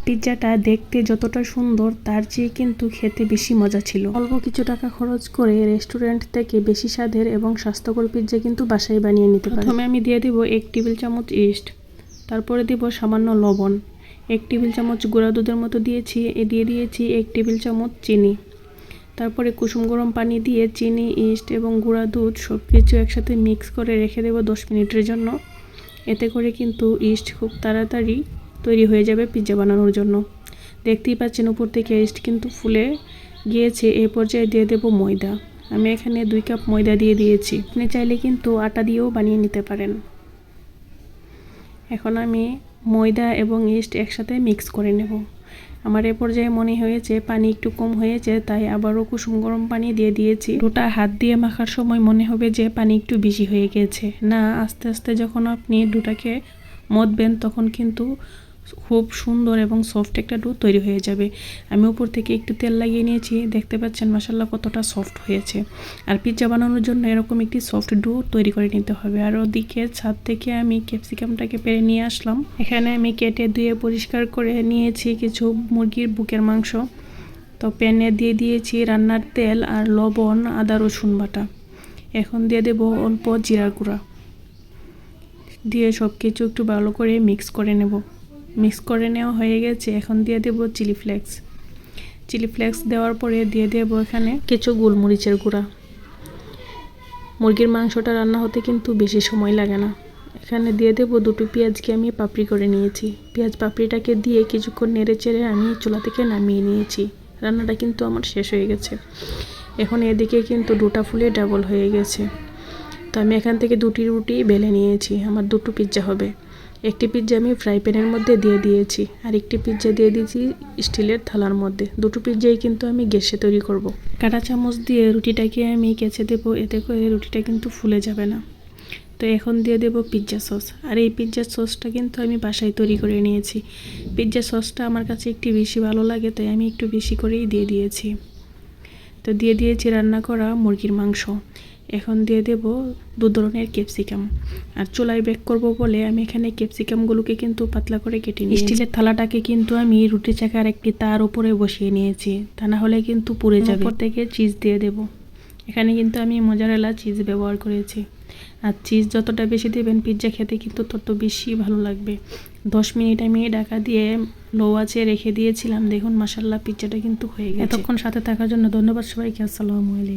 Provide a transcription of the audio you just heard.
পিৎজাটা দেখতে যতটা সুন্দর তার চেয়ে কিন্তু খেতে বেশি মজা ছিল। অল্প কিছু টাকা খরচ করে রেস্টুরেন্ট থেকে বেশি স্বাদের এবং স্বাস্থ্যকর পিৎজা কিন্তু বাসায় বানিয়ে নিতে পারেন। প্রথমে আমি দিয়ে দিব 1 টেবিল চামচ ইস্ট, তারপরে দিব সামান্য লবণ, 1 টেবিল চামচ গুঁড়া দুধের মতো দিয়েছি, দিয়ে দিয়েছি 1 টেবিল চামচ চিনি, তারপরে কুসুম গরম পানি দিয়ে চিনি, ইস্ট এবং গুঁড়া দুধ সব কিছু একসাথে মিক্স করে রেখে দেব 10 মিনিটের জন্য। এতে করে কিন্তু ইস্ট খুব তাড়াতাড়ি তৈরি হয়ে যাবে পিৎজা বানানোর জন্য। দেখতেই পাচ্ছেন উপর থেকে ইস্ট কিন্তু ফুলে গিয়েছে। এই পর্যায়ে দিয়ে দেব ময়দা। আমি এখানে 2 কাপ ময়দা দিয়ে দিয়েছি। আপনি চাইলে কিন্তু আটা দিয়েও বানিয়ে নিতে পারেন। এখন আমি ময়দা এবং ইস্ট একসাথে মিক্স করে নেব। আমার এ পর্যায়ে মনে হয়েছে পানি একটু কম হয়েছে, তাই আবারও কুসুম গরম পানি দিয়ে দিয়েছি। ডোটা হাত দিয়ে মাখার সময় মনে হবে যে পানি একটু বেশি হয়ে গেছে। না, আস্তে আস্তে যখন আপনি ডোটাকে মথবেন তখন কিন্তু খুব সুন্দর এবং সফট একটা ডো তৈরি হয়ে যাবে। আমি উপর থেকে একটু তেল লাগিয়ে নিয়েছি। দেখতে পাচ্ছেন মাশাআল্লাহ কতটা সফট হয়েছে। আর পিৎজা বানানোর জন্য এরকম একটি সফট ডো তৈরি করে নিতে হবে। আর ওদিকে ছাদ থেকে আমি ক্যাপসিকামটাকে পেরে নিয়ে আসলাম। এখানে আমি কেটে ধুয়ে পরিষ্কার করে নিয়েছি কিছু মুরগির বুকের মাংস। তো প্যানে দিয়ে দিয়েছি রান্নার তেল আর লবণ, আদা রসুন বাটা। এখন দিয়ে দেব অল্প জিরার গুঁড়া, দিয়ে সব কিছু একটু ভালো করে মিক্স করে নেব। মিক্স করে নেওয়া হয়ে গেছে। এখন দিয়ে দেব চিলি ফ্লেক্স। চিলি ফ্লেক্স দেওয়ার পরে দিয়ে দেব এখানে কিছু গোলমরিচের গুঁড়া। মুরগির মাংসটা রান্না হতে কিন্তু বেশি সময় লাগে না। এখানে দিয়ে দেব 2টো পেঁয়াজকে আমি পাপড়ি করে নিয়েছি। পেঁয়াজ পাপড়িটাকে দিয়ে কিছুক্ষণ নেড়ে চেড়ে আমি চুলা থেকে নামিয়ে নিয়েছি। রান্নাটা কিন্তু আমার শেষ হয়ে গেছে। এখন এদিকে কিন্তু ডোটা ফুলে ডাবল হয়ে গেছে। তো আমি এখান থেকে 2টি রুটি বেলে নিয়েছি। আমার 2টো পিৎজা হবে। একটি পিৎজা আমি ফ্রাই প্যানের মধ্যে দিয়ে দিয়েছি, আর একটি পিৎজা দিয়ে দিয়েছি স্টিলের থালার মধ্যে। 2টো পিৎজাই কিন্তু আমি গ্যাসে তৈরি করব। কাঁটা চামচ দিয়ে রুটিটাকে আমি কেচে দেবো, এতে করে রুটিটা কিন্তু ফুলে যাবে না। তো এখন দিয়ে দেব পিৎজা সস। আর এই পিৎজা সসটা কিন্তু আমি বাসায় তৈরি করে নিয়েছি। পিৎজা সসটা আমার কাছে একটু বেশি ভালো লাগে, তাই আমি একটু বেশি করেই দিয়ে দিয়েছি। তো দিয়ে দিয়েছি রান্না করা মুরগির মাংস। এখন দিয়ে দেব 2 ধরনের ক্যাপসিকাম। আর চুলায় বেক করব বলে আমি এখানে ক্যাপসিকামগুলোকে কিন্তু পাতলা করে কেটে নিয়েছি। স্টিলের থালাটাকে কিন্তু আমি রুটি চাকার একটি তার উপরে বসিয়ে নিয়েছি, তা না হলে কিন্তু পুড়ে যাবে। উপর থেকে চিজ দিয়ে দেব। এখানে কিন্তু আমি মোজারেলা চিজ ব্যবহার করেছি। আর চিজ যতটা বেশি দেবেন পিৎজা খেতে কিন্তু তত বেশি ভালো লাগবে। 10 মিনিট আমি ঢাকা দিয়ে লো আঁচে রেখে দিয়েছিলাম। দেখুন মাশাআল্লাহ পিৎজাটা কিন্তু হয়ে গেছে। এতক্ষণ সাথে থাকার জন্য ধন্যবাদ সবাইকে। আসসালামু আলাইকুম।